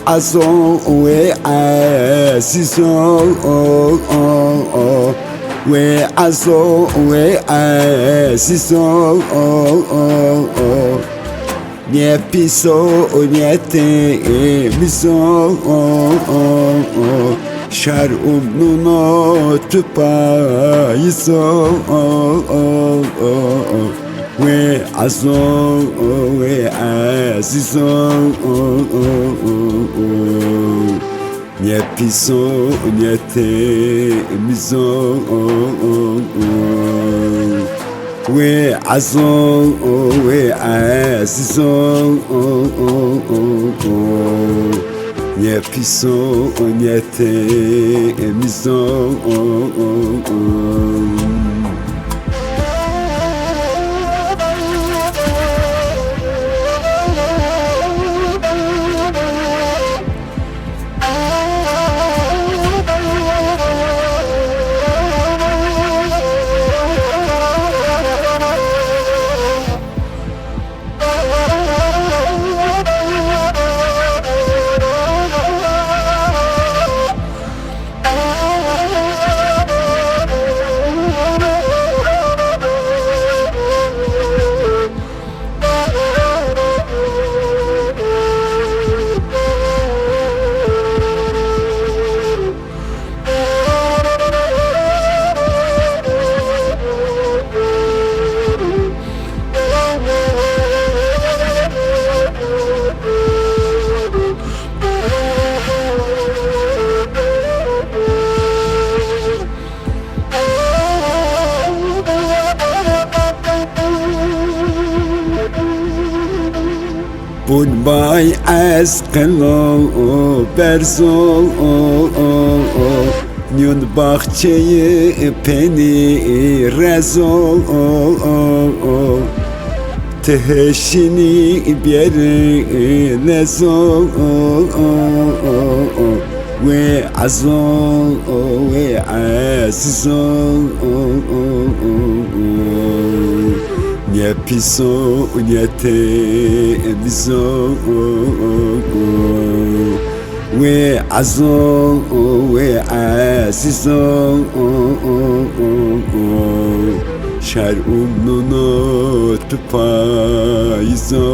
وعزو وعزيزو وعزو وعزيزو nie piso, nie temizo şer umnuna tüpayiso ve azo ve azizo nie piso, nie temizo we azo we azizo nie piso nie temizo Bun bay eskelo berzo Nyun bahçeyi peni rezo Teheşini biyeri lezo Ve azo ve azizo nie piso, nie temizo we azo, we azizo şer umnuna tüpayizo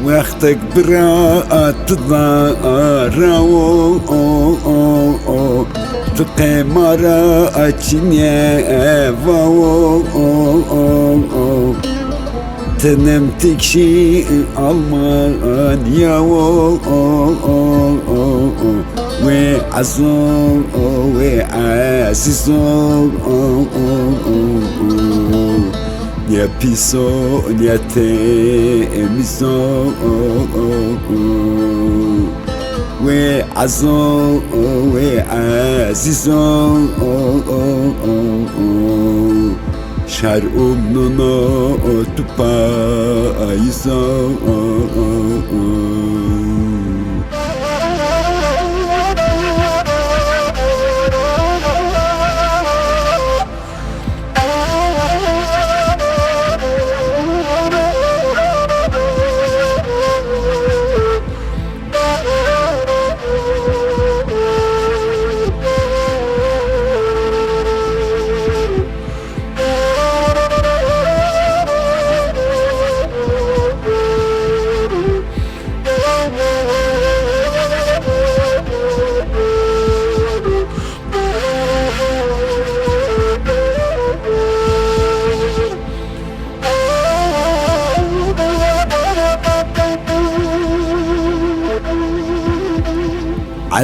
وقتك برات ضارو تقمرا أتنيا فاو تنم تكشي ألمانيا وعزو وعزيزو nie piso, nie temizo we azo, we azizo şer umnuna tüpayizo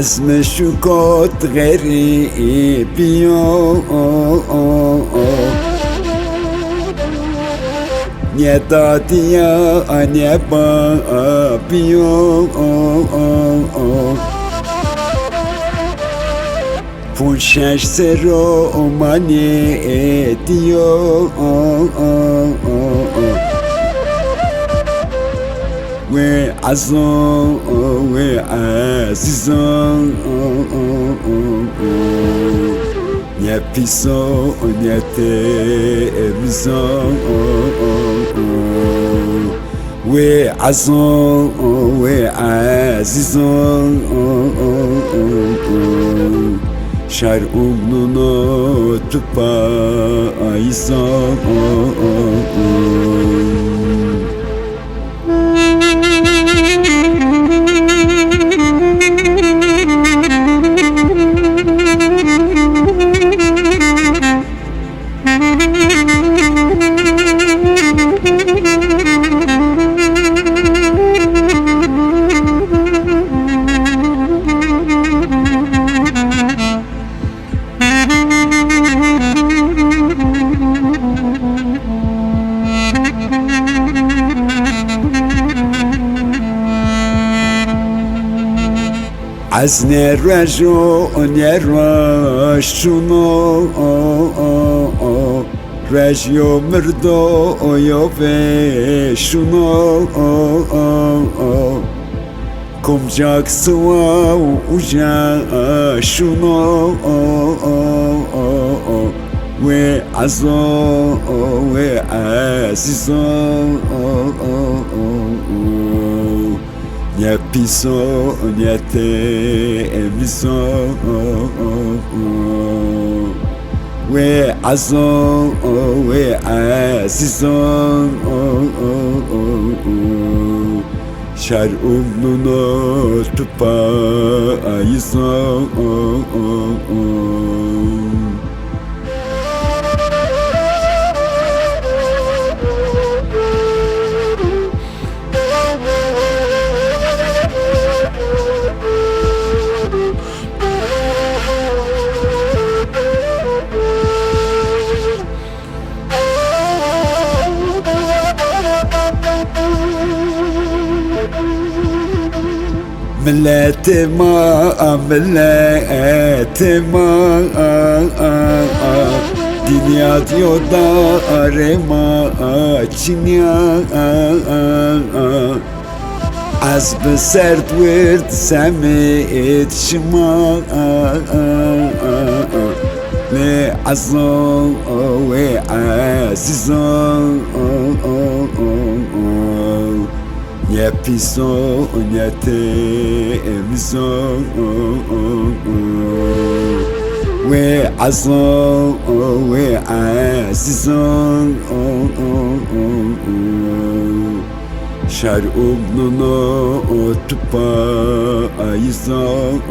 عزم شكوت غريب يو nie tatia nie papio پونشش سرومانی دیو و عزو و عزیزان nie piso, nie temzo we azon, we azizon şer umnuno tupa ayizon از نرجو نرشونو رجیو مردو یا بشونو کمجاک سوا و جاشونو و عزو و عزیزو nie piso, nie temzo we azon, we azizon şer umnuno tupa ayizon ملتما dünya diyorlarıma çinya az bir sert wird semit şıma ve azon ve azizon nie piso, nie temzo we azon, we azizon şer umnuno tupa ayizon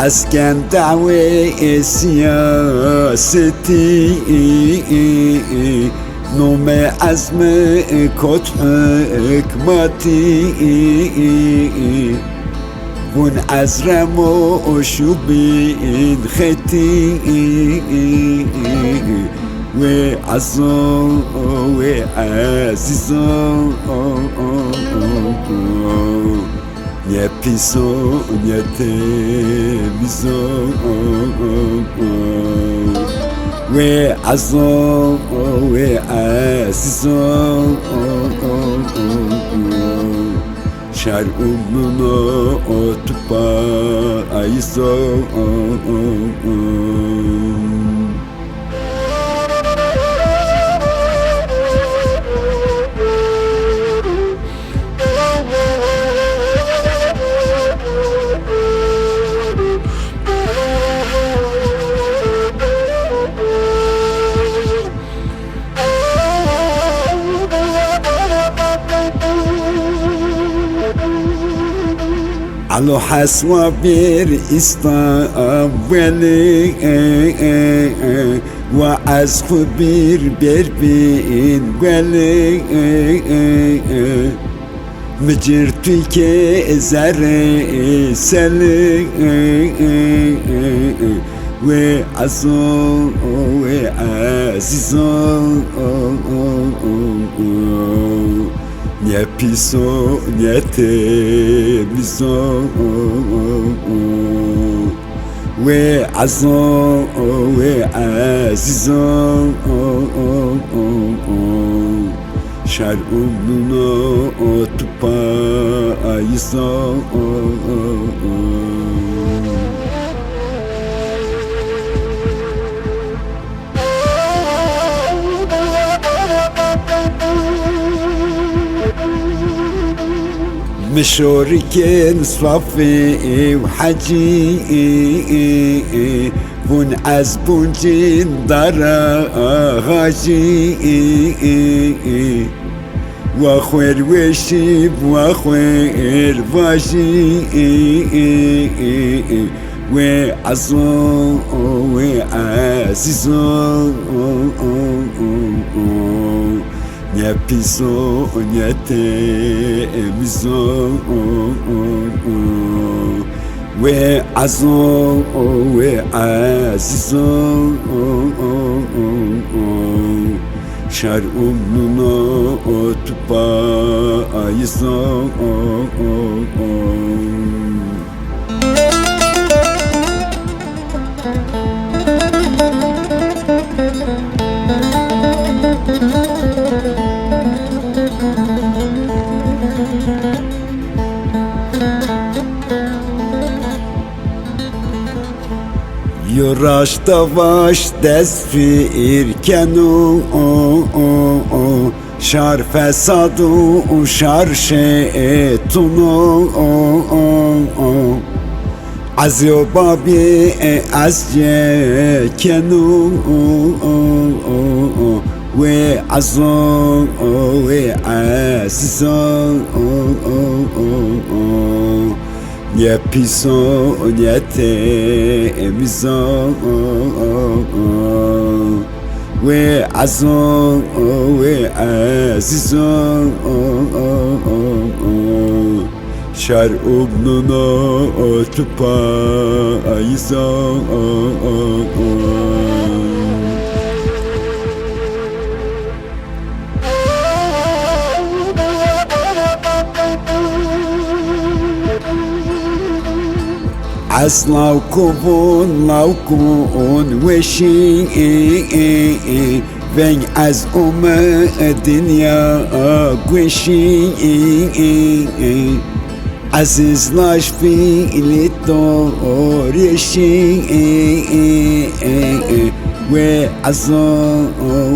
Asken dave siyaseti Nume azme kot hikmati Bun azramo şubin kheti Ve azon ve azizon nie piso, nie temzo we azon, we azizon şer umnuno tupa ayizon Alo haswa bir İstanbul'i ve azku bir berbin geli مجرتي كزري سلي وعزو وعزيزو nie piso, nie te miso we azo, we azizo şar umluno otupa ayiso مشوركين صفي وحجي بون عزبون جين دارا غاجي واخوير وشيب واخوير فاجي وعزو وعزيزو nie piso, nie te miso we azo, we azizo şar umluno otupa ayizo Yuraş davaş desfir kenu şar fesadu şar şeytunu az yo babi az ye kenu ve azo ve azizo nie piso, nie te miso we azo, we azizo şar umluno otupa ayizo عسلاو كون وشي بين از الدنيا قوشي عزيز لاش في الدور يشي وعزو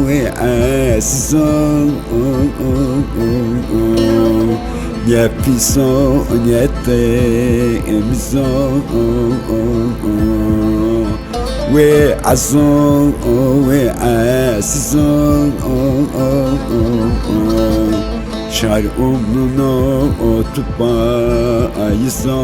وعزيزو nie piso, nie te miso we azo, we azizo şar umluno otupa ayizo